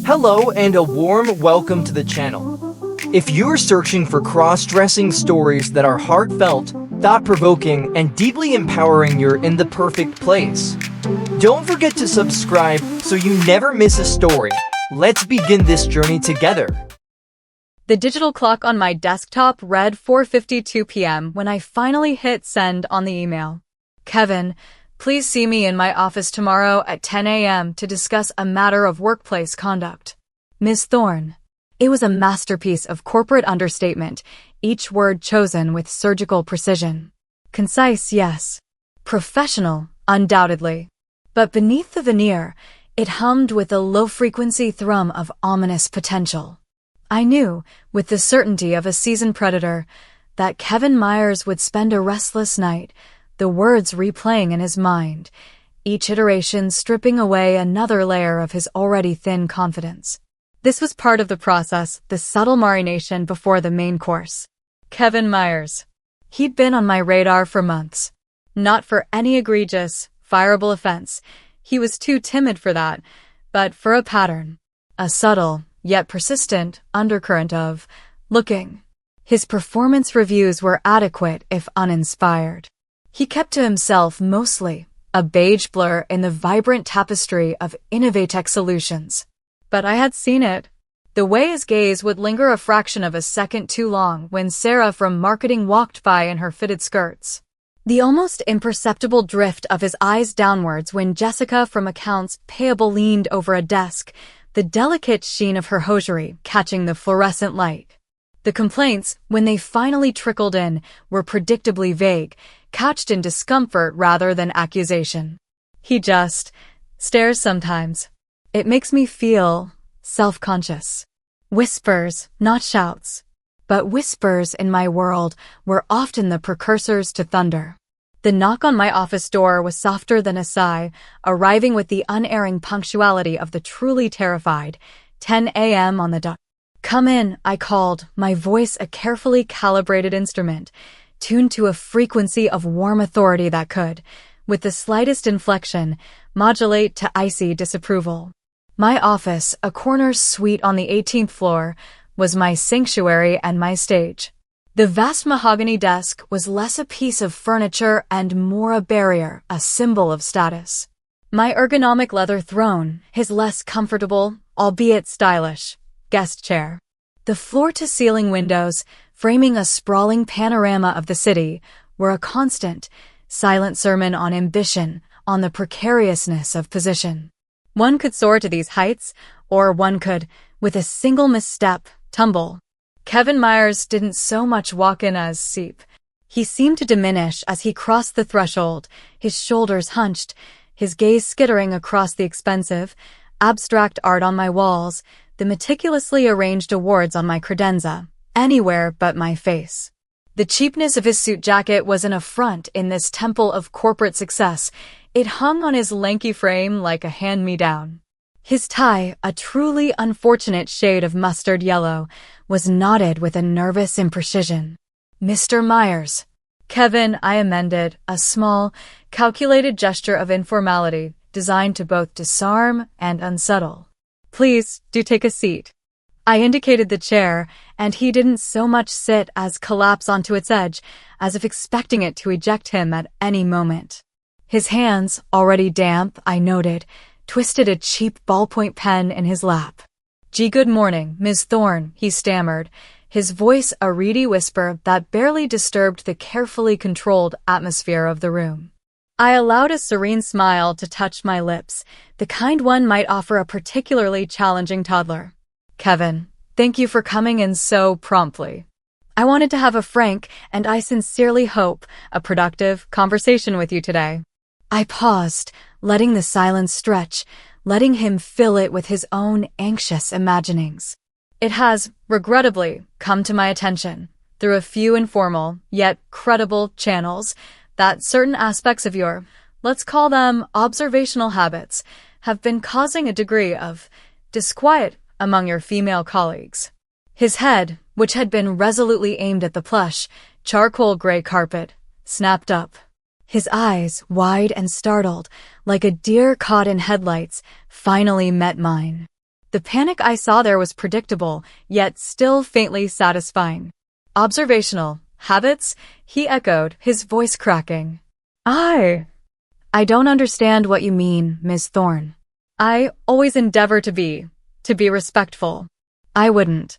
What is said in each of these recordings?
Hello and a warm welcome to the channel. If you're searching for cross-dressing stories that are heartfelt, thought-provoking, and deeply empowering, you're in the perfect place. Don't forget to subscribe so you never miss a story. Let's begin this journey together. The digital clock on my desktop read 4:52 p.m. when I finally hit send on the email. Kevin, please see me in my office tomorrow at 10 a.m. to discuss a matter of workplace conduct. Ms. Thorne. It was a masterpiece of corporate understatement, each word chosen with surgical precision. Concise, yes. Professional, undoubtedly. But beneath the veneer, it hummed with a low-frequency thrum of ominous potential. I knew, with the certainty of a seasoned predator, that Kevin Myers would spend a restless night, the words replaying in his mind, each iteration stripping away another layer of his already thin confidence. This was part of the process, the subtle marination before the main course. Kevin Myers. He'd been on my radar for months. Not for any egregious, fireable offense. He was too timid for that, but for a pattern. A subtle, yet persistent, undercurrent of looking. His performance reviews were adequate if uninspired. He kept to himself mostly, a beige blur in the vibrant tapestry of Innovatech solutions. But I had seen it. The way his gaze would linger a fraction of a second too long when Sarah from marketing walked by in her fitted skirts. The almost imperceptible drift of his eyes downwards when Jessica from accounts payable leaned over a desk, the delicate sheen of her hosiery catching the fluorescent light. The complaints, when they finally trickled in, were predictably vague, couched in discomfort rather than accusation. He just stares sometimes. It makes me feel self-conscious. Whispers, not shouts. But whispers in my world were often the precursors to thunder. The knock on my office door was softer than a sigh, arriving with the unerring punctuality of the truly terrified. 10 a.m. on the dot. Come in, I called, my voice a carefully calibrated instrument, tuned to a frequency of warm authority that could, with the slightest inflection, modulate to icy disapproval. My office, a corner suite on the 18th floor, was my sanctuary and my stage. The vast mahogany desk was less a piece of furniture and more a barrier, a symbol of status. My ergonomic leather throne, his less comfortable, albeit stylish, guest chair. The floor-to-ceiling windows, framing a sprawling panorama of the city, were a constant, silent sermon on ambition, on the precariousness of position. One could soar to these heights, or one could, with a single misstep, tumble. Kevin Myers didn't so much walk in as seep. He seemed to diminish as he crossed the threshold, his shoulders hunched, his gaze skittering across the expensive, abstract art on my walls, the meticulously arranged awards on my credenza, anywhere but my face. The cheapness of his suit jacket was an affront in this temple of corporate success. It hung on his lanky frame like a hand-me-down. His tie, a truly unfortunate shade of mustard yellow, was knotted with a nervous imprecision. Mr. Myers. Kevin, I amended, a small, calculated gesture of informality designed to both disarm and unsettle. Please, do take a seat. I indicated the chair, and he didn't so much sit as collapse onto its edge, as if expecting it to eject him at any moment. His hands, already damp, I noted, twisted a cheap ballpoint pen in his lap. Good morning, Ms. Thorne, he stammered, his voice a reedy whisper that barely disturbed the carefully controlled atmosphere of the room. I allowed a serene smile to touch my lips, the kind one might offer a particularly challenging toddler. Kevin, thank you for coming in so promptly. I wanted to have a frank, and I sincerely hope, a productive conversation with you today. I paused, letting the silence stretch, letting him fill it with his own anxious imaginings. It has, regrettably, come to my attention, through a few informal, yet credible channels, that certain aspects of your, let's call them observational habits, have been causing a degree of disquiet among your female colleagues. His head, which had been resolutely aimed at the plush, charcoal gray carpet, snapped up. His eyes, wide and startled, like a deer caught in headlights, finally met mine. The panic I saw there was predictable, yet still faintly satisfying. Observational habits? He echoed, his voice cracking. I don't understand what you mean, Ms. Thorne. I always endeavor to be respectful. I wouldn't.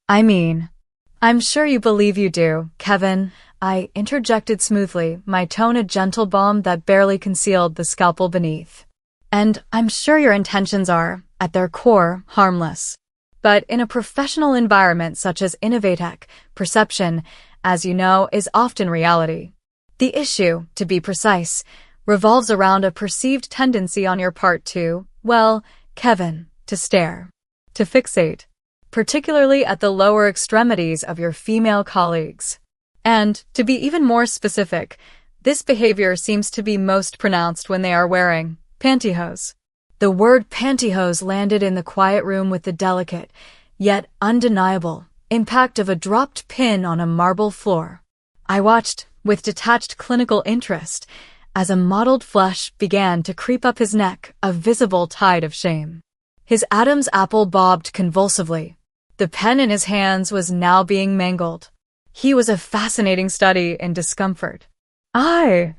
I'm sure you believe you do, Kevin. I interjected smoothly, my tone a gentle balm that barely concealed the scalpel beneath. And I'm sure your intentions are, at their core, harmless. But in a professional environment such as Innovatech, perception, as you know, is often reality. The issue, to be precise, revolves around a perceived tendency on your part to, well, Kevin, to stare, to fixate, particularly at the lower extremities of your female colleagues. And, to be even more specific, this behavior seems to be most pronounced when they are wearing pantyhose. The word pantyhose landed in the quiet room with the delicate, yet undeniable, impact of a dropped pin on a marble floor. I watched, with detached clinical interest, as a mottled flush began to creep up his neck, a visible tide of shame. His Adam's apple bobbed convulsively. The pen in his hands was now being mangled. He was a fascinating study in discomfort. I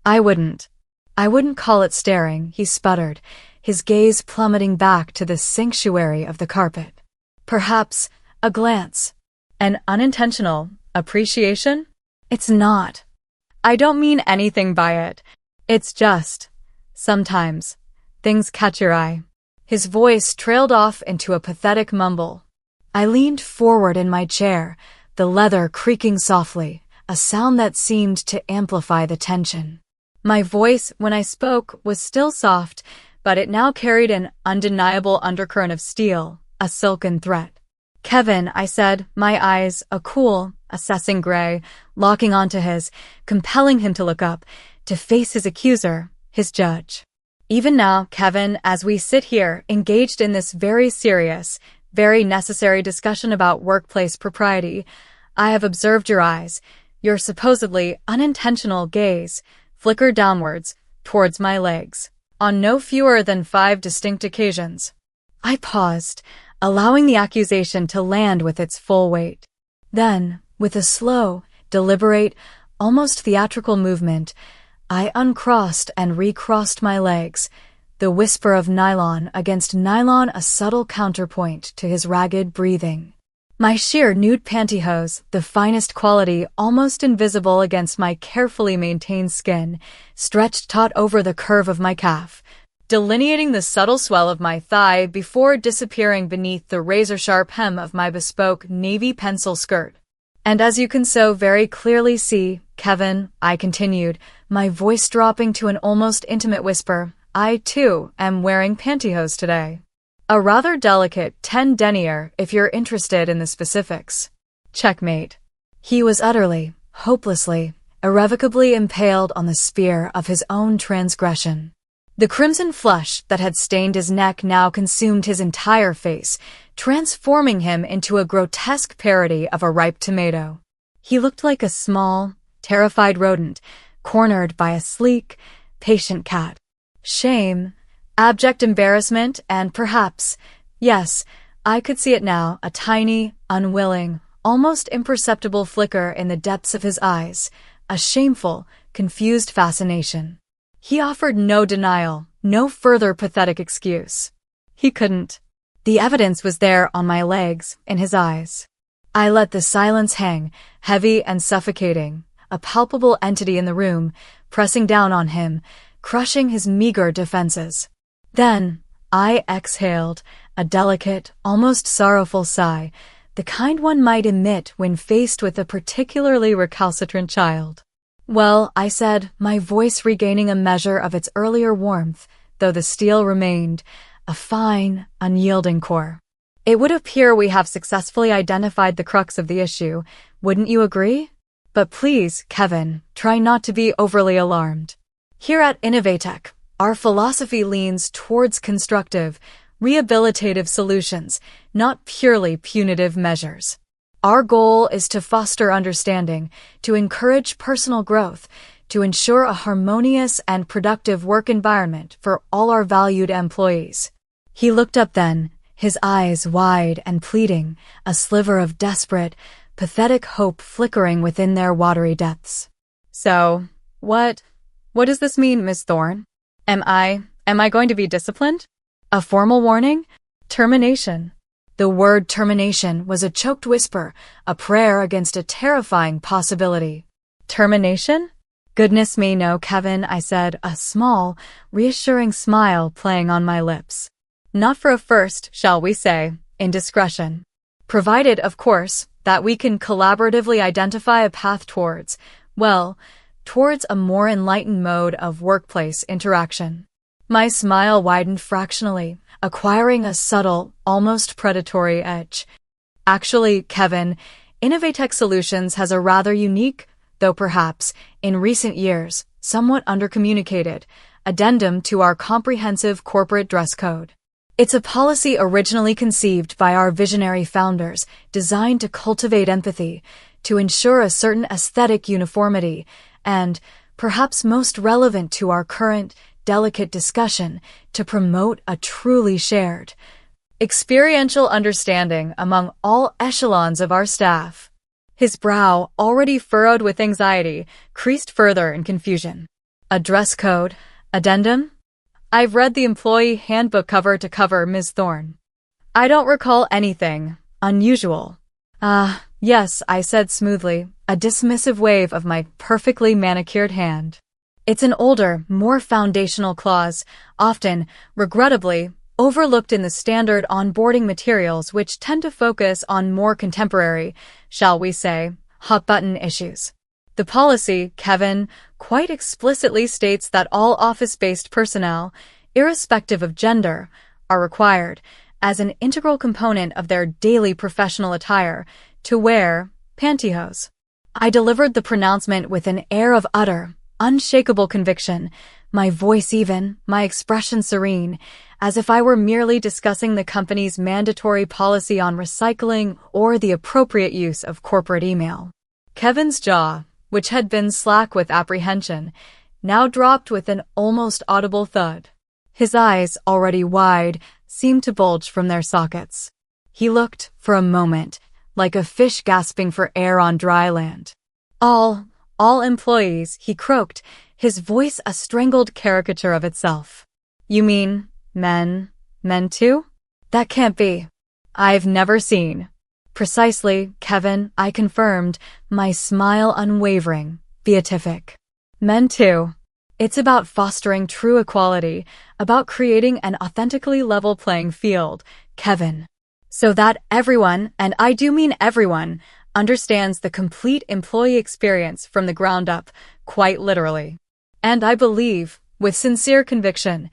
wouldn't call it staring, he sputtered, his gaze plummeting back to the sanctuary of the carpet. Perhaps a glance. An unintentional appreciation? It's not. I don't mean anything by it. It's just, sometimes, things catch your eye. His voice trailed off into a pathetic mumble. I leaned forward in my chair, the leather creaking softly, a sound that seemed to amplify the tension. My voice, when I spoke, was still soft, but it now carried an undeniable undercurrent of steel, a silken threat. Kevin, I said, my eyes, a cool, assessing gray, locking onto his, compelling him to look up, to face his accuser, his judge. Even now, Kevin, as we sit here, engaged in this very serious, very necessary discussion about workplace propriety, I have observed your eyes, your supposedly unintentional gaze, flicker downwards, towards my legs, on no fewer than 5 distinct occasions. I paused, allowing the accusation to land with its full weight. Then, with a slow, deliberate, almost theatrical movement, I uncrossed and recrossed my legs, the whisper of nylon against nylon a subtle counterpoint to his ragged breathing. My sheer nude pantyhose, the finest quality almost invisible against my carefully maintained skin, stretched taut over the curve of my calf, delineating the subtle swell of my thigh before disappearing beneath the razor-sharp hem of my bespoke navy pencil skirt. And as you can so very clearly see, Kevin, I continued, my voice dropping to an almost intimate whisper, I, too, am wearing pantyhose today. A rather delicate 10 denier if you're interested in the specifics. Checkmate. He was utterly, hopelessly, irrevocably impaled on the spear of his own transgression. The crimson flush that had stained his neck now consumed his entire face, transforming him into a grotesque parody of a ripe tomato. He looked like a small, terrified rodent, cornered by a sleek, patient cat. Shame, abject embarrassment, and perhaps, yes, I could see it now, a tiny, unwilling, almost imperceptible flicker in the depths of his eyes, a shameful, confused fascination. He offered no denial, no further pathetic excuse. He couldn't. The evidence was there on my legs, in his eyes. I let the silence hang, heavy and suffocating, a palpable entity in the room, pressing down on him, crushing his meager defenses. Then, I exhaled, a delicate, almost sorrowful sigh, the kind one might emit when faced with a particularly recalcitrant child. Well, I said, my voice regaining a measure of its earlier warmth, though the steel remained, a fine, unyielding core. It would appear we have successfully identified the crux of the issue, wouldn't you agree? But please, Kevin, try not to be overly alarmed. Here at Innovatech, our philosophy leans towards constructive, rehabilitative solutions, not purely punitive measures. Our goal is to foster understanding, to encourage personal growth, to ensure a harmonious and productive work environment for all our valued employees. He looked up then, his eyes wide and pleading, a sliver of desperate, pathetic hope flickering within their watery depths. So, what does this mean, Miss Thorne? Am I going to be disciplined? A formal warning? Termination. The word termination was a choked whisper, a prayer against a terrifying possibility. Termination? Goodness me, no, Kevin, I said, a small, reassuring smile playing on my lips. Not for a first, shall we say, indiscretion. Provided, of course, that we can collaboratively identify a path towards a more enlightened mode of workplace interaction. My smile widened fractionally, acquiring a subtle, almost predatory edge. Actually, Kevin, Innovatech Solutions has a rather unique, though perhaps, in recent years, somewhat undercommunicated, addendum to our comprehensive corporate dress code. It's a policy originally conceived by our visionary founders, designed to cultivate empathy, to ensure a certain aesthetic uniformity, and, perhaps most relevant to our current, delicate discussion, to promote a truly shared, experiential understanding among all echelons of our staff. His brow, already furrowed with anxiety, creased further in confusion. A dress code? Addendum? I've read the employee handbook cover to cover, Ms. Thorne. I don't recall anything unusual. Yes, I said smoothly, a dismissive wave of my perfectly manicured hand. It's an older, more foundational clause, often, regrettably, overlooked in the standard onboarding materials which tend to focus on more contemporary, shall we say, hot-button issues. The policy, Kevin, quite explicitly states that all office-based personnel, irrespective of gender, are required, as an integral component of their daily professional attire, to wear pantyhose. I delivered the pronouncement with an air of utter, unshakable conviction, my voice even, my expression serene, as if I were merely discussing the company's mandatory policy on recycling or the appropriate use of corporate email. Kevin's jaw, which had been slack with apprehension, now dropped with an almost audible thud. His eyes, already wide, seemed to bulge from their sockets. He looked, for a moment, like a fish gasping for air on dry land. All employees, he croaked, his voice a strangled caricature of itself. You mean, men too? That can't be. I've never seen. Precisely, Kevin, I confirmed, my smile unwavering, beatific. Men too. It's about fostering true equality, about creating an authentically level playing field, Kevin. So that everyone, and I do mean everyone, understands the complete employee experience from the ground up, quite literally. And I believe, with sincere conviction,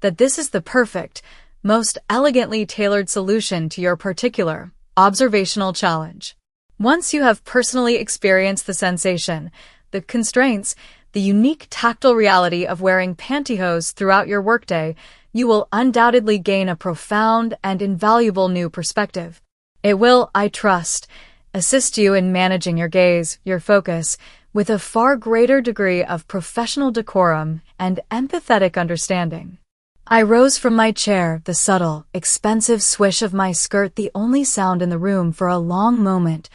that this is the perfect, most elegantly tailored solution to your particular, observational challenge. Once you have personally experienced the sensation, the constraints, the unique tactile reality of wearing pantyhose throughout your workday, you will undoubtedly gain a profound and invaluable new perspective. It will, I trust, assist you in managing your gaze, your focus, with a far greater degree of professional decorum and empathetic understanding. I rose from my chair, the subtle, expensive swish of my skirt the only sound in the room for a long moment,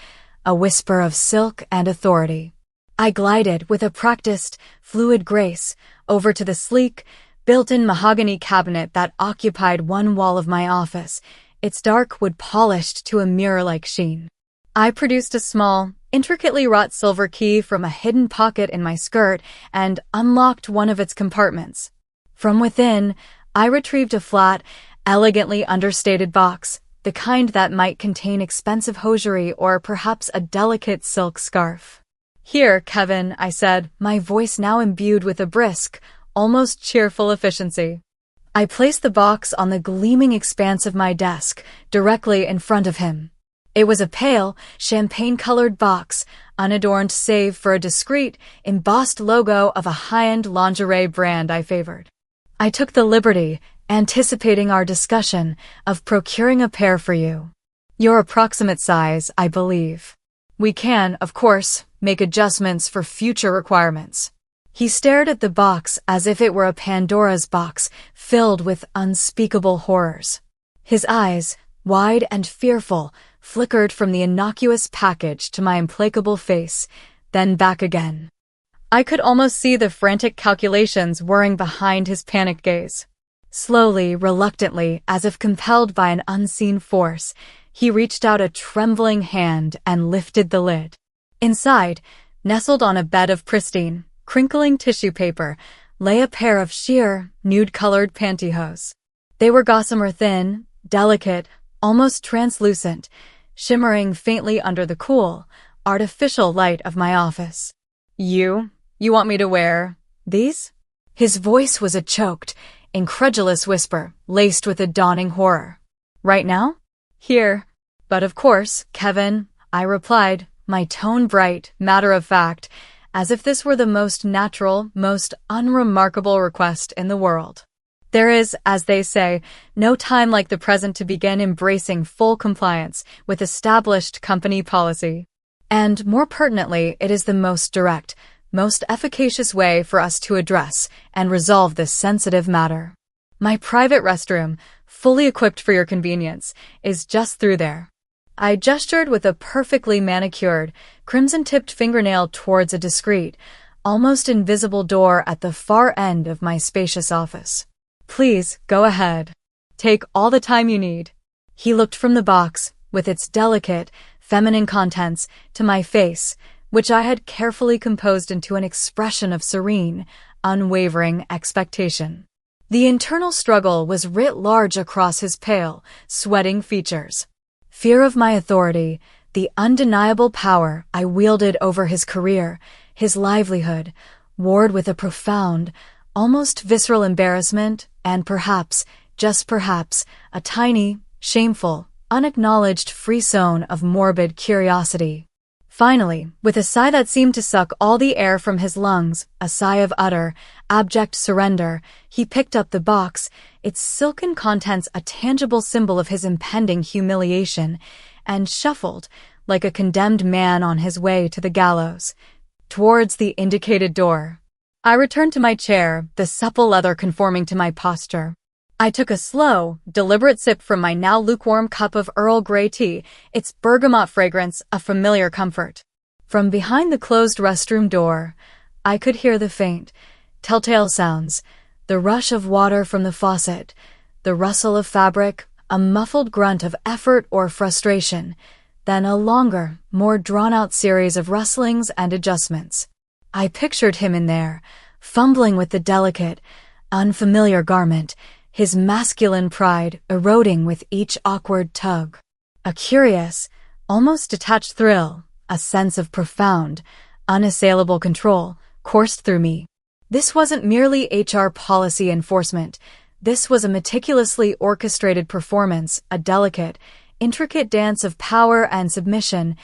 a whisper of silk and authority. I glided with a practiced, fluid grace over to the sleek, built-in mahogany cabinet that occupied one wall of my office, its dark wood polished to a mirror-like sheen. I produced a small, intricately wrought silver key from a hidden pocket in my skirt and unlocked one of its compartments. From within, I retrieved a flat, elegantly understated box, the kind that might contain expensive hosiery or perhaps a delicate silk scarf. Here, Kevin, I said, my voice now imbued with a brisk, almost cheerful efficiency. I placed the box on the gleaming expanse of my desk, directly in front of him. It was a pale, champagne-colored box, unadorned save for a discreet, embossed logo of a high-end lingerie brand I favored. I took the liberty, anticipating our discussion, of procuring a pair for you. Your approximate size, I believe. We can, of course, make adjustments for future requirements. He stared at the box as if it were a Pandora's box, filled with unspeakable horrors. His eyes, wide and fearful, flickered from the innocuous package to my implacable face, then back again. I could almost see the frantic calculations whirring behind his panicked gaze. Slowly, reluctantly, as if compelled by an unseen force, he reached out a trembling hand and lifted the lid. Inside, nestled on a bed of pristine, crinkling tissue paper, lay a pair of sheer, nude-colored pantyhose. They were gossamer thin, delicate, almost translucent, shimmering faintly under the cool, artificial light of my office. You want me to wear these? His voice was a choked, incredulous whisper, laced with a dawning horror. Right now? Here. But of course, Kevin, I replied, my tone bright, matter-of-fact, as if this were the most natural, most unremarkable request in the world. There is, as they say, no time like the present to begin embracing full compliance with established company policy. And more pertinently, it is the most direct, most efficacious way for us to address and resolve this sensitive matter. My private restroom, fully equipped for your convenience, is just through there. I gestured with a perfectly manicured, crimson-tipped fingernail towards a discreet, almost invisible door at the far end of my spacious office. Please, go ahead. Take all the time you need. He looked from the box, with its delicate, feminine contents, to my face, which I had carefully composed into an expression of serene, unwavering expectation. The internal struggle was writ large across his pale, sweating features. Fear of my authority, the undeniable power I wielded over his career, his livelihood, warred with a profound, almost visceral embarrassment, and perhaps, just perhaps, a tiny, shameful, unacknowledged frisson of morbid curiosity. Finally, with a sigh that seemed to suck all the air from his lungs, a sigh of utter, abject surrender, he picked up the box, its silken contents a tangible symbol of his impending humiliation, and shuffled, like a condemned man on his way to the gallows, towards the indicated door. I returned to my chair, the supple leather conforming to my posture. I took a slow, deliberate sip from my now lukewarm cup of Earl Grey tea, its bergamot fragrance a familiar comfort. From behind the closed restroom door, I could hear the faint, telltale sounds, the rush of water from the faucet, the rustle of fabric, a muffled grunt of effort or frustration, then a longer, more drawn-out series of rustlings and adjustments. I pictured him in there, fumbling with the delicate, unfamiliar garment, his masculine pride eroding with each awkward tug. A curious, almost detached thrill, a sense of profound, unassailable control, coursed through me. This wasn't merely HR policy enforcement. This was a meticulously orchestrated performance, a delicate, intricate dance of power and submission,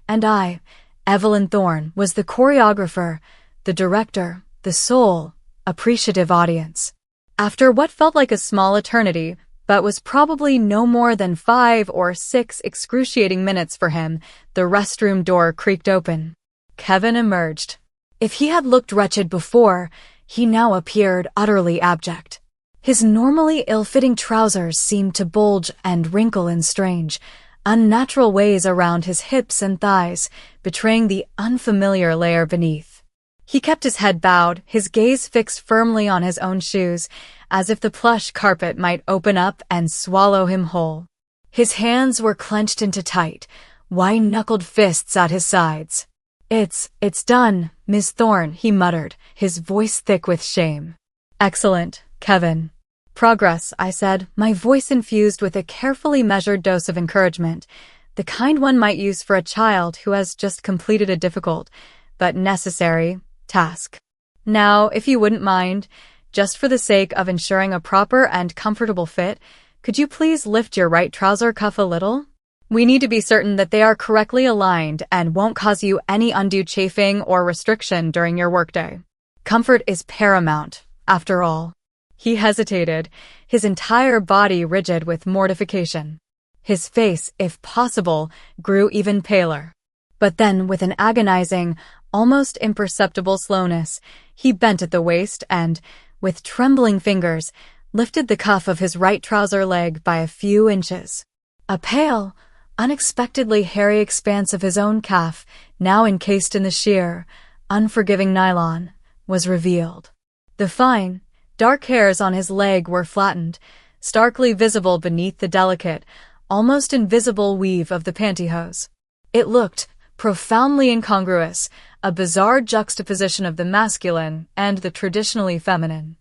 and I, Evelyn Thorne, was the choreographer, the director, the sole, appreciative audience. After what felt like a small eternity, but was probably no more than 5 or 6 excruciating minutes for him, the restroom door creaked open. Kevin emerged. If he had looked wretched before, he now appeared utterly abject. His normally ill-fitting trousers seemed to bulge and wrinkle in strange, unnatural ways around his hips and thighs, betraying the unfamiliar layer beneath. He kept his head bowed, his gaze fixed firmly on his own shoes, as if the plush carpet might open up and swallow him whole. His hands were clenched into tight, white-knuckled fists at his sides. It's done, Miss Thorne," he muttered, his voice thick with shame. "Excellent, Kevin." "Progress," I said, my voice infused with a carefully measured dose of encouragement, the kind one might use for a child who has just completed a difficult, but necessary, task. "Now, if you wouldn't mind, just for the sake of ensuring a proper and comfortable fit, could you please lift your right trouser cuff a little? We need to be certain that they are correctly aligned and won't cause you any undue chafing or restriction during your workday. Comfort is paramount, after all." He hesitated, his entire body rigid with mortification. His face, if possible, grew even paler. But then, with an agonizing, almost imperceptible slowness, he bent at the waist and, with trembling fingers, lifted the cuff of his right trouser leg by a few inches. A pale, unexpectedly hairy expanse of his own calf, now encased in the sheer, unforgiving nylon, was revealed. The fine, dark hairs on his leg were flattened, starkly visible beneath the delicate, almost invisible weave of the pantyhose. It looked profoundly incongruous, a bizarre juxtaposition of the masculine and the traditionally feminine.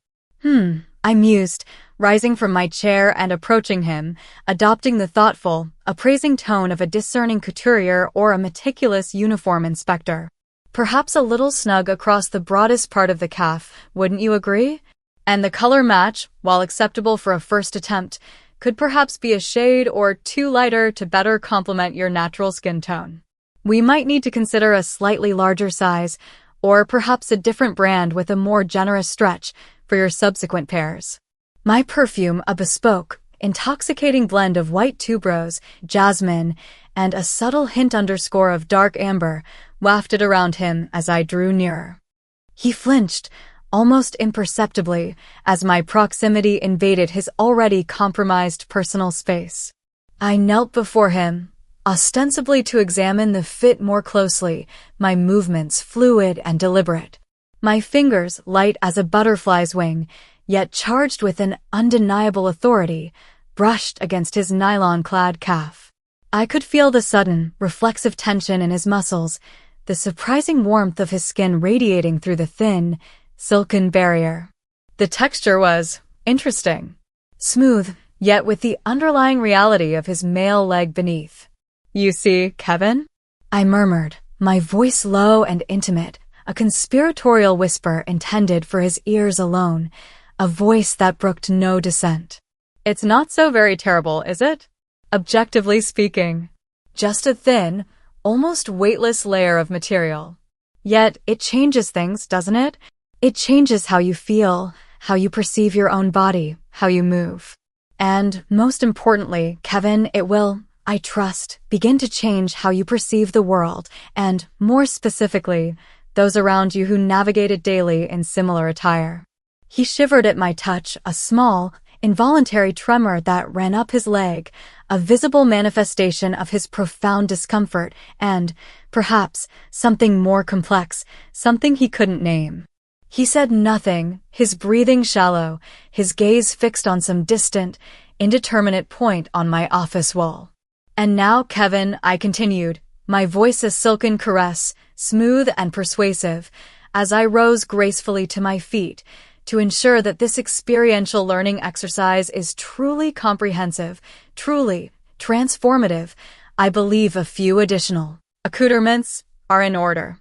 I mused, rising from my chair and approaching him, adopting the thoughtful, appraising tone of a discerning couturier or a meticulous uniform inspector. Perhaps a little snug across the broadest part of the calf, wouldn't you agree? And the color match, while acceptable for a first attempt, could perhaps be a shade or two lighter to better complement your natural skin tone. We might need to consider a slightly larger size, or perhaps a different brand with a more generous stretch for your subsequent pairs. My perfume, a bespoke, intoxicating blend of white tuberose, jasmine, and a subtle hint underscore of dark amber, wafted around him as I drew nearer. He flinched, almost imperceptibly, as my proximity invaded his already compromised personal space. I knelt before him, ostensibly to examine the fit more closely, my movements fluid and deliberate. My fingers light as a butterfly's wing, yet charged with an undeniable authority, brushed against his nylon-clad calf. I could feel the sudden, reflexive tension in his muscles, the surprising warmth of his skin radiating through the thin, silken barrier. The texture was interesting, smooth, yet with the underlying reality of his male leg beneath. "You see, Kevin?" I murmured, my voice low and intimate, a conspiratorial whisper intended for his ears alone, a voice that brooked no dissent. "It's not so very terrible, is it? Objectively speaking. Just a thin, almost weightless layer of material. Yet it changes things, doesn't it? It changes how you feel, how you perceive your own body, how you move. And, most importantly, Kevin, it will, I trust, begin to change how you perceive the world, and, more specifically, those around you who navigate it daily in similar attire." He shivered at my touch, a small, involuntary tremor that ran up his leg, a visible manifestation of his profound discomfort and, perhaps, something more complex, something he couldn't name. He said nothing, his breathing shallow, his gaze fixed on some distant, indeterminate point on my office wall. "And now, Kevin," I continued, my voice a silken caress, smooth and persuasive, as I rose gracefully to my feet, to ensure that this experiential learning exercise is truly comprehensive, truly transformative, I believe a few additional accoutrements are in order.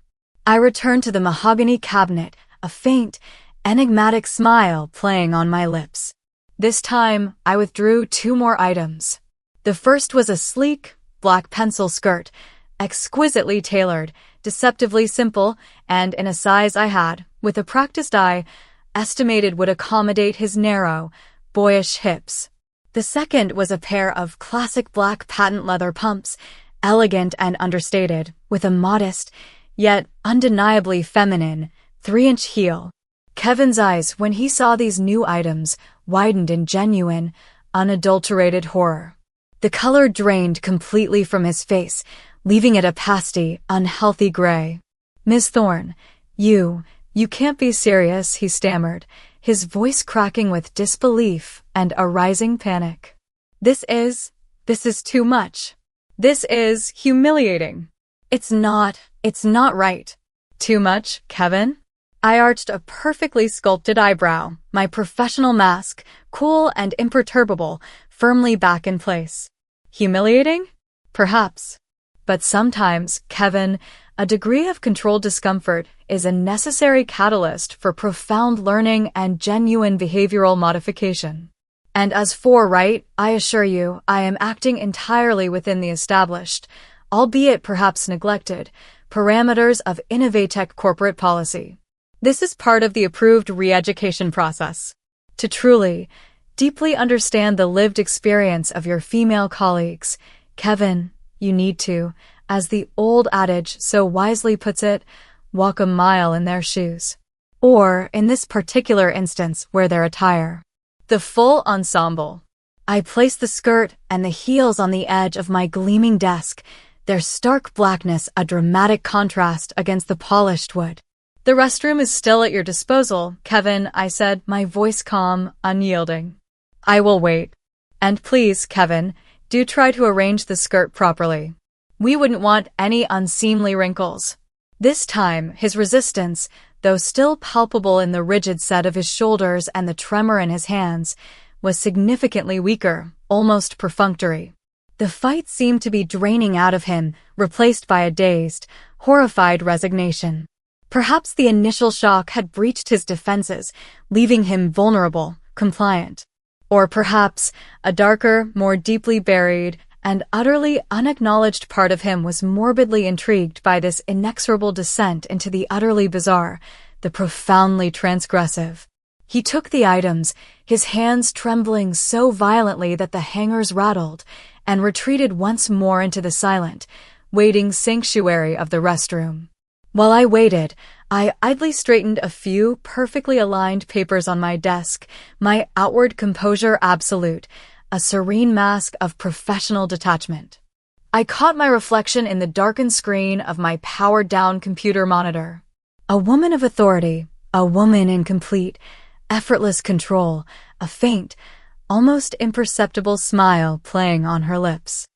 I returned to the mahogany cabinet, a faint, enigmatic smile playing on my lips. This time, I withdrew 2 more items. The first was a sleek, black pencil skirt, exquisitely tailored, deceptively simple, and in a size I had, with a practiced eye, estimated would accommodate his narrow, boyish hips. The second was a pair of classic black patent leather pumps, elegant and understated, with a modest, yet undeniably feminine, 3-inch heel. Kevin's eyes, when he saw these new items, widened in genuine, unadulterated horror. The color drained completely from his face, leaving it a pasty, unhealthy gray. "Miss Thorne, you can't be serious," he stammered, his voice cracking with disbelief and a rising panic. This is too much. This is humiliating. It's not right." "Too much, Kevin?" I arched a perfectly sculpted eyebrow, my professional mask, cool and imperturbable, firmly back in place. "Humiliating? Perhaps. But sometimes, Kevin, a degree of controlled discomfort is a necessary catalyst for profound learning and genuine behavioral modification. And as for right, I assure you, I am acting entirely within the established, albeit perhaps neglected, parameters of Innovatech corporate policy. This is part of the approved re-education process. To truly, deeply understand the lived experience of your female colleagues, Kevin, you need to, as the old adage so wisely puts it, walk a mile in their shoes. Or, in this particular instance, wear their attire. The full ensemble. I placed the skirt and the heels on the edge of my gleaming desk, their stark blackness a dramatic contrast against the polished wood. The restroom is still at your disposal, Kevin, I said, my voice calm, unyielding. I will wait. And please, Kevin, do try to arrange the skirt properly. We wouldn't want any unseemly wrinkles. This time, his resistance, though still palpable in the rigid set of his shoulders and the tremor in his hands, was significantly weaker, almost perfunctory. The fight seemed to be draining out of him, replaced by a dazed, horrified resignation. Perhaps the initial shock had breached his defenses, leaving him vulnerable, compliant. Or perhaps a darker, more deeply buried, and utterly unacknowledged part of him was morbidly intrigued by this inexorable descent into the utterly bizarre, the profoundly transgressive. He took the items, his hands trembling so violently that the hangers rattled, and retreated once more into the silent, waiting sanctuary of the restroom. While I waited, I idly straightened a few perfectly aligned papers on my desk, my outward composure absolute, a serene mask of professional detachment. I caught my reflection in the darkened screen of my powered-down computer monitor. A woman of authority, a woman in complete, effortless control, a faint, almost imperceptible smile playing on her lips.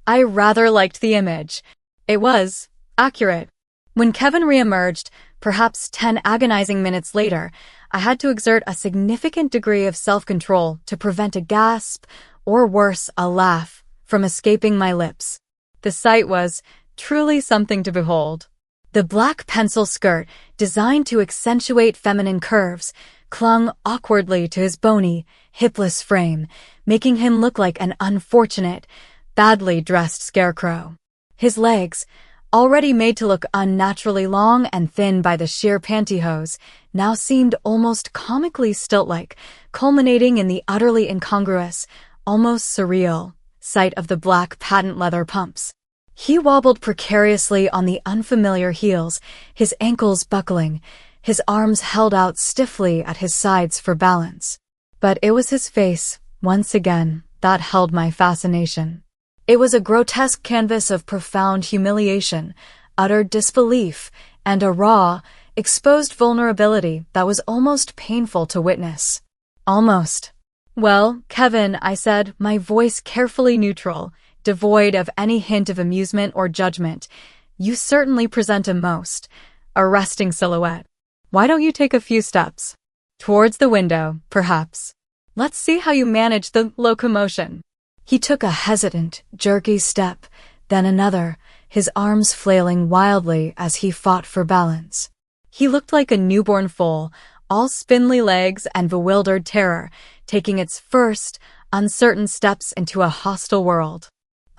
I rather liked the image. It was accurate. When Kevin reemerged, perhaps 10 agonizing minutes later, I had to exert a significant degree of self-control to prevent a gasp, or worse, a laugh, from escaping my lips. The sight was truly something to behold. The black pencil skirt, designed to accentuate feminine curves, clung awkwardly to his bony, hipless frame, making him look like an unfortunate, badly dressed scarecrow. His legs, already made to look unnaturally long and thin by the sheer pantyhose, now seemed almost comically stilt-like, culminating in the utterly incongruous, almost surreal, sight of the black patent leather pumps. He wobbled precariously on the unfamiliar heels, his ankles buckling, his arms held out stiffly at his sides for balance. But it was his face, once again, that held my fascination. It was a grotesque canvas of profound humiliation, utter disbelief, and a raw, exposed vulnerability that was almost painful to witness. Almost. Well, Kevin, I said, my voice carefully neutral, devoid of any hint of amusement or judgment, you certainly present a most arresting silhouette. Why don't you take a few steps? Towards the window, perhaps. Let's see how you manage the locomotion. He took a hesitant, jerky step, then another, his arms flailing wildly as he fought for balance. He looked like a newborn foal, all spindly legs and bewildered terror, taking its first, uncertain steps into a hostile world.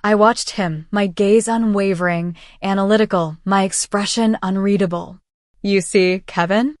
I watched him, my gaze unwavering, analytical, my expression unreadable. You see, Kevin?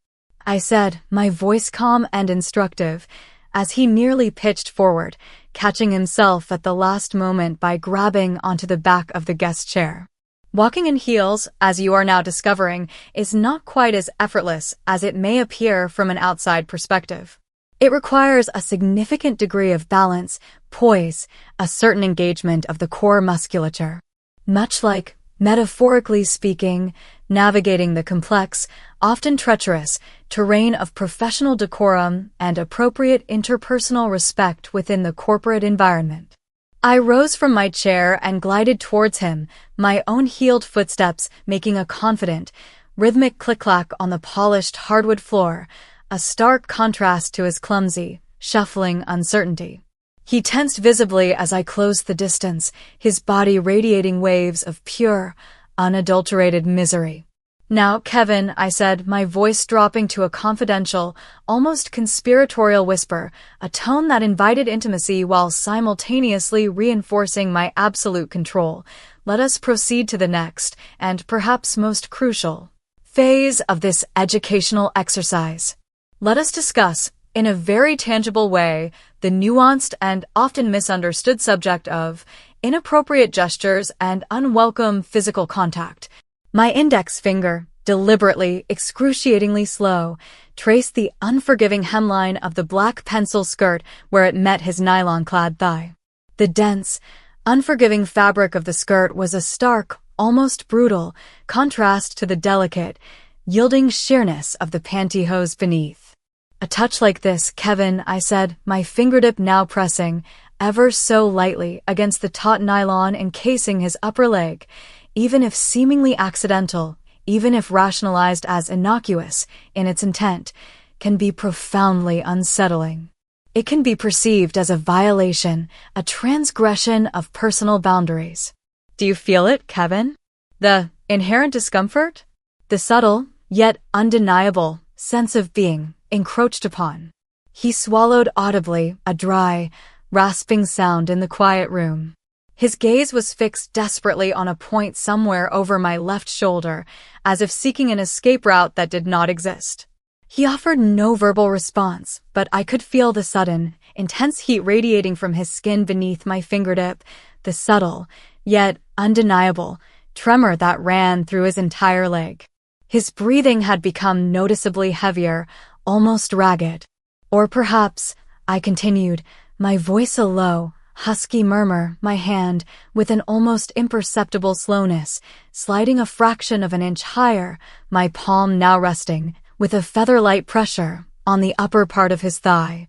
I said, my voice calm and instructive, as he nearly pitched forward, catching himself at the last moment by grabbing onto the back of the guest chair. Walking in heels, as you are now discovering, is not quite as effortless as it may appear from an outside perspective. It requires a significant degree of balance, poise, a certain engagement of the core musculature. Much like, metaphorically speaking, navigating the complex, often treacherous, terrain of professional decorum and appropriate interpersonal respect within the corporate environment. I rose from my chair and glided towards him, my own heeled footsteps making a confident, rhythmic click-clack on the polished hardwood floor, a stark contrast to his clumsy, shuffling uncertainty. He tensed visibly as I closed the distance, his body radiating waves of pure, unadulterated misery. Now, Kevin, I said, my voice dropping to a confidential, almost conspiratorial whisper, a tone that invited intimacy while simultaneously reinforcing my absolute control. Let us proceed to the next, and perhaps most crucial, phase of this educational exercise. Let us discuss, in a very tangible way, the nuanced and often misunderstood subject of inappropriate gestures and unwelcome physical contact. My index finger, deliberately, excruciatingly slow, traced the unforgiving hemline of the black pencil skirt where it met his nylon-clad thigh. The dense, unforgiving fabric of the skirt was a stark, almost brutal, contrast to the delicate, yielding sheerness of the pantyhose beneath. "A touch like this, Kevin," I said, my fingertip now pressing, ever so lightly, against the taut nylon encasing his upper leg, even if seemingly accidental, even if rationalized as innocuous in its intent, can be profoundly unsettling. It can be perceived as a violation, a transgression of personal boundaries. Do you feel it, Kevin? The inherent discomfort? The subtle, yet undeniable, sense of being encroached upon? He swallowed audibly, a dry, rasping sound in the quiet room. His gaze was fixed desperately on a point somewhere over my left shoulder, as if seeking an escape route that did not exist. He offered no verbal response, but I could feel the sudden, intense heat radiating from his skin beneath my fingertip, the subtle, yet undeniable, tremor that ran through his entire leg. His breathing had become noticeably heavier, almost ragged. Or perhaps, I continued, my voice a low, husky murmur, my hand, with an almost imperceptible slowness, sliding a fraction of an inch higher, my palm now resting, with a feather-light pressure, on the upper part of his thigh.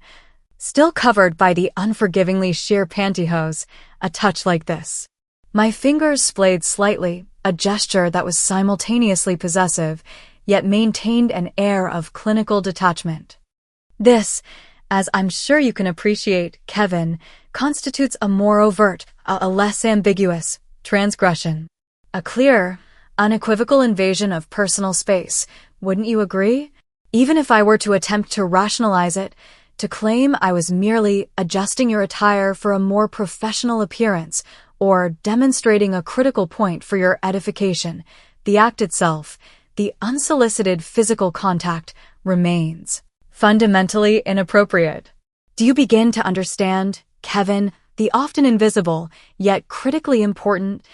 Still covered by the unforgivingly sheer pantyhose, a touch like this. My fingers splayed slightly, a gesture that was simultaneously possessive, yet maintained an air of clinical detachment. This, as I'm sure you can appreciate, Kevin, constitutes a more overt, a less ambiguous, transgression. A clear, unequivocal invasion of personal space, wouldn't you agree? Even if I were to attempt to rationalize it, to claim I was merely adjusting your attire for a more professional appearance, or demonstrating a critical point for your edification, the act itself, the unsolicited physical contact, remains fundamentally inappropriate. Do you begin to understand, Kevin, the often invisible, yet critically important,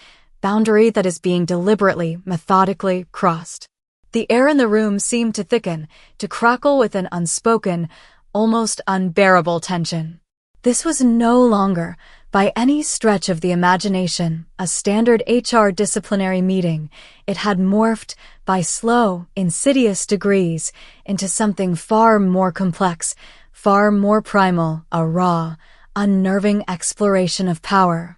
boundary that is being deliberately, methodically crossed? The air in the room seemed to thicken, to crackle with an unspoken, almost unbearable tension. This was no longer, by any stretch of the imagination, a standard HR disciplinary meeting. It had morphed, by slow, insidious degrees, into something far more complex, far more primal, a raw, unnerving exploration of power,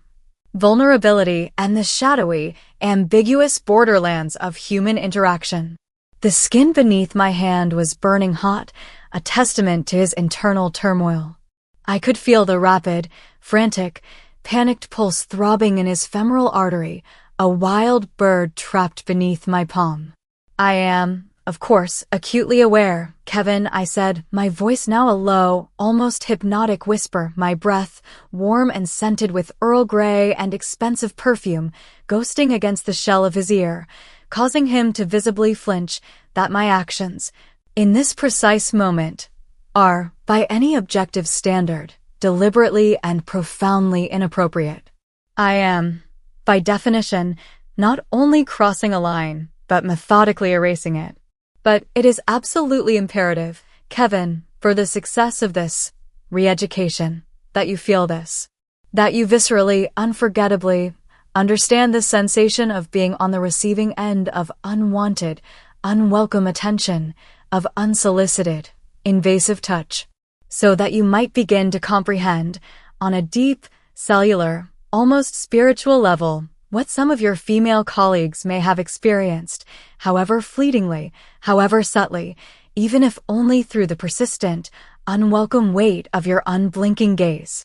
vulnerability, and the shadowy, ambiguous borderlands of human interaction. The skin beneath my hand was burning hot, a testament to his internal turmoil. I could feel the rapid, frantic, panicked pulse throbbing in his femoral artery, a wild bird trapped beneath my palm. I am, of course, acutely aware, Kevin, I said, my voice now a low, almost hypnotic whisper, my breath, warm and scented with Earl Grey and expensive perfume, ghosting against the shell of his ear, causing him to visibly flinch, that my actions, in this precise moment, are, by any objective standard, deliberately and profoundly inappropriate. I am, by definition, not only crossing a line, but methodically erasing it. But it is absolutely imperative, Kevin, for the success of this re-education, that you feel this. That you viscerally, unforgettably, understand the sensation of being on the receiving end of unwanted, unwelcome attention, of unsolicited, invasive touch, so that you might begin to comprehend, on a deep, cellular, almost spiritual level, what some of your female colleagues may have experienced, however fleetingly, however subtly, even if only through the persistent, unwelcome weight of your unblinking gaze.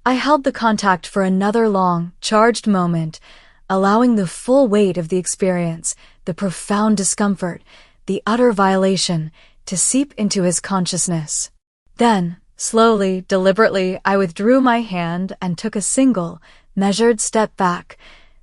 I held the contact for another long, charged moment, allowing the full weight of the experience, the profound discomfort, the utter violation, to seep into his consciousness. Then, slowly, deliberately, I withdrew my hand and took a single, measured step back,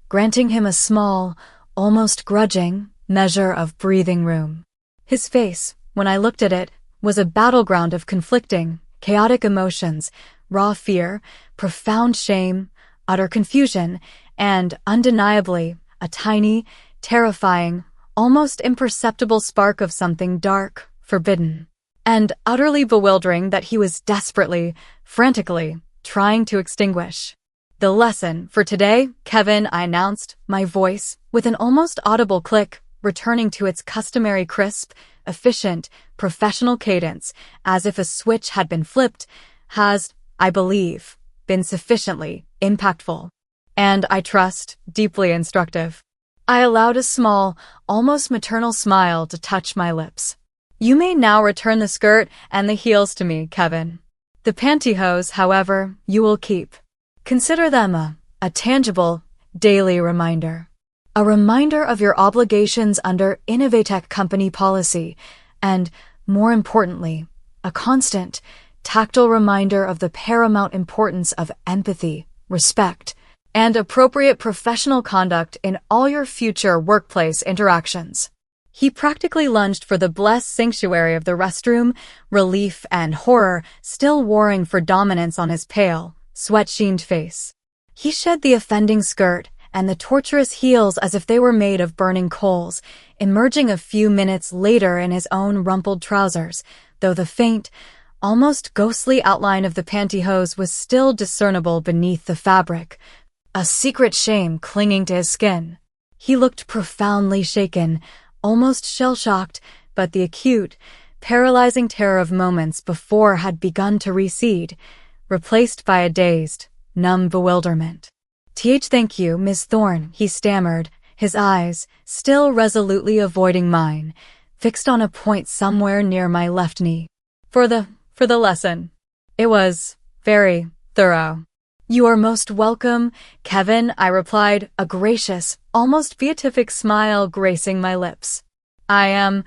granting him a small, almost grudging, measure of breathing room. His face, when I looked at it, was a battleground of conflicting, chaotic emotions, raw fear, profound shame, utter confusion, and, undeniably, a tiny, terrifying, almost imperceptible spark of something dark, forbidden, and utterly bewildering that he was desperately, frantically, trying to extinguish. The lesson for today, Kevin, I announced, my voice, with an almost audible click, returning to its customary crisp, efficient, professional cadence, as if a switch had been flipped, has, I believe, been sufficiently impactful. And, I trust, deeply instructive. I allowed a small, almost maternal smile to touch my lips. You may now return the skirt and the heels to me, Kevin. The pantyhose, however, you will keep. Consider them a tangible, daily reminder. A reminder of your obligations under Innovatech company policy, and, more importantly, a constant, tactile reminder of the paramount importance of empathy, respect, and appropriate professional conduct in all your future workplace interactions. He practically lunged for the blessed sanctuary of the restroom, relief and horror still warring for dominance on his pale, sweat-sheened face. He shed the offending skirt and the torturous heels as if they were made of burning coals, emerging a few minutes later in his own rumpled trousers, though the faint, almost ghostly outline of the pantyhose was still discernible beneath the fabric, a secret shame clinging to his skin. He looked profoundly shaken, almost shell-shocked, but the acute, paralyzing terror of moments before had begun to recede, replaced by a dazed, numb bewilderment. Thank you, Miss Thorne, he stammered, his eyes, still resolutely avoiding mine, fixed on a point somewhere near my left knee. For the lesson. It was very thorough. You are most welcome, Kevin, I replied, a gracious, almost beatific smile gracing my lips. I am,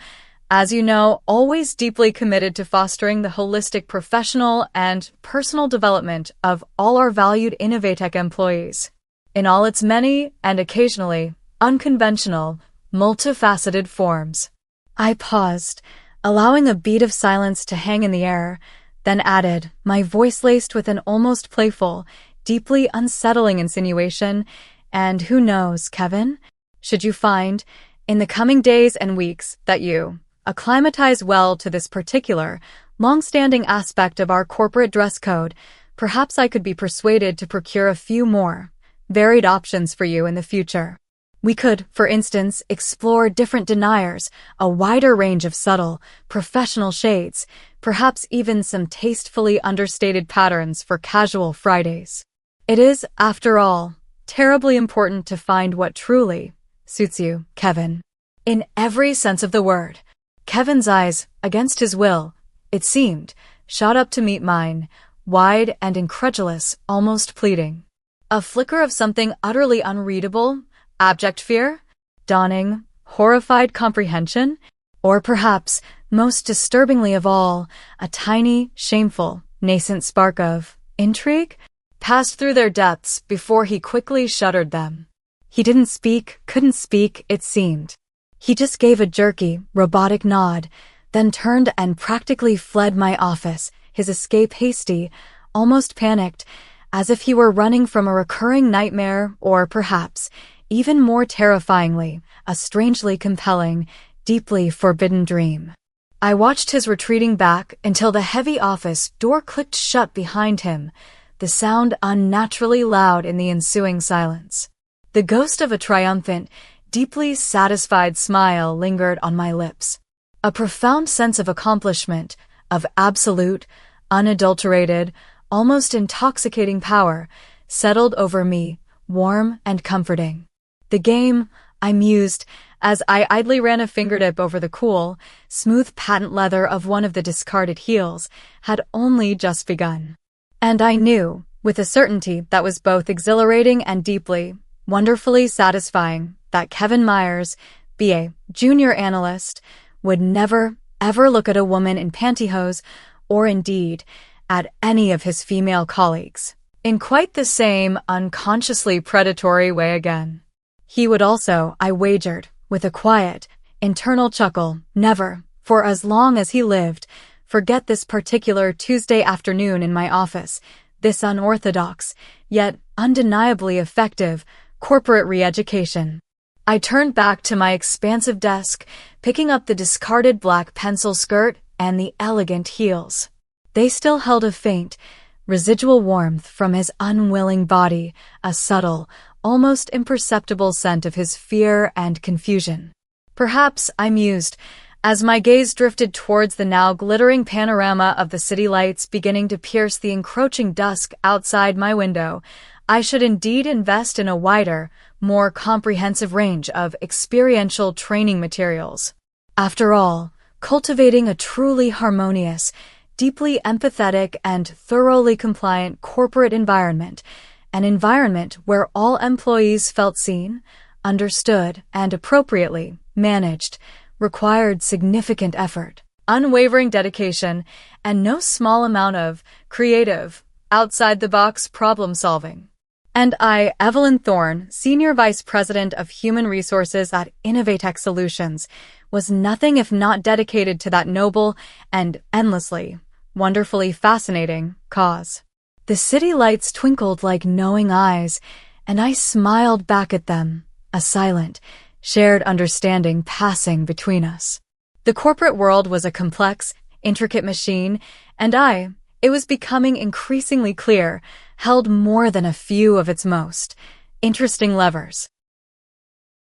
as you know, always deeply committed to fostering the holistic professional and personal development of all our valued Innovatech employees, in all its many and occasionally unconventional, multifaceted forms. I paused, allowing a beat of silence to hang in the air, then added, my voice laced with an almost playful, deeply unsettling insinuation, and who knows, Kevin? Should you find, in the coming days and weeks, that you acclimatize well to this particular, long-standing aspect of our corporate dress code, perhaps I could be persuaded to procure a few more varied options for you in the future. We could, for instance, explore different deniers, a wider range of subtle, professional shades, perhaps even some tastefully understated patterns for casual Fridays. It is, after all, terribly important to find what truly suits you, Kevin. In every sense of the word. Kevin's eyes, against his will, it seemed, shot up to meet mine, wide and incredulous, almost pleading. A flicker of something utterly unreadable, abject fear, dawning, horrified comprehension, or perhaps, most disturbingly of all, a tiny, shameful, nascent spark of intrigue passed through their depths before he quickly shuttered them. He didn't speak, couldn't speak, it seemed. He just gave a jerky, robotic nod, then turned and practically fled my office, his escape hasty, almost panicked, as if he were running from a recurring nightmare or perhaps, even more terrifyingly, a strangely compelling, deeply forbidden dream. I watched his retreating back until the heavy office door clicked shut behind him, the sound unnaturally loud in the ensuing silence. The ghost of a triumphant, deeply satisfied smile lingered on my lips. A profound sense of accomplishment, of absolute, unadulterated, almost intoxicating power, settled over me, warm and comforting. The game, I mused, as I idly ran a fingertip over the cool, smooth patent leather of one of the discarded heels, had only just begun. And I knew, with a certainty that was both exhilarating and deeply, wonderfully satisfying, that Kevin Myers, BA, junior analyst, would never, ever look at a woman in pantyhose, or indeed, at any of his female colleagues, in quite the same unconsciously predatory way again. He would also, I wagered, with a quiet, internal chuckle, never, for as long as he lived, forget this particular Tuesday afternoon in my office, this unorthodox, yet undeniably effective, corporate re-education. I turned back to my expansive desk, picking up the discarded black pencil skirt and the elegant heels. They still held a faint, residual warmth from his unwilling body, a subtle, almost imperceptible scent of his fear and confusion. Perhaps, I mused, as my gaze drifted towards the now glittering panorama of the city lights beginning to pierce the encroaching dusk outside my window, I should indeed invest in a wider, more comprehensive range of experiential training materials. After all, cultivating a truly harmonious, deeply empathetic and thoroughly compliant corporate environment, an environment where all employees felt seen, understood, and appropriately managed, required significant effort, unwavering dedication, and no small amount of creative, outside-the-box problem-solving. And I, Evelyn Thorne, Senior Vice President of Human Resources at Innovatech Solutions, was nothing if not dedicated to that noble and endlessly, wonderfully fascinating cause. The city lights twinkled like knowing eyes, and I smiled back at them, a silent, shared understanding passing between us. The corporate world was a complex, intricate machine, and it was becoming increasingly clear, held more than a few of its most interesting levers.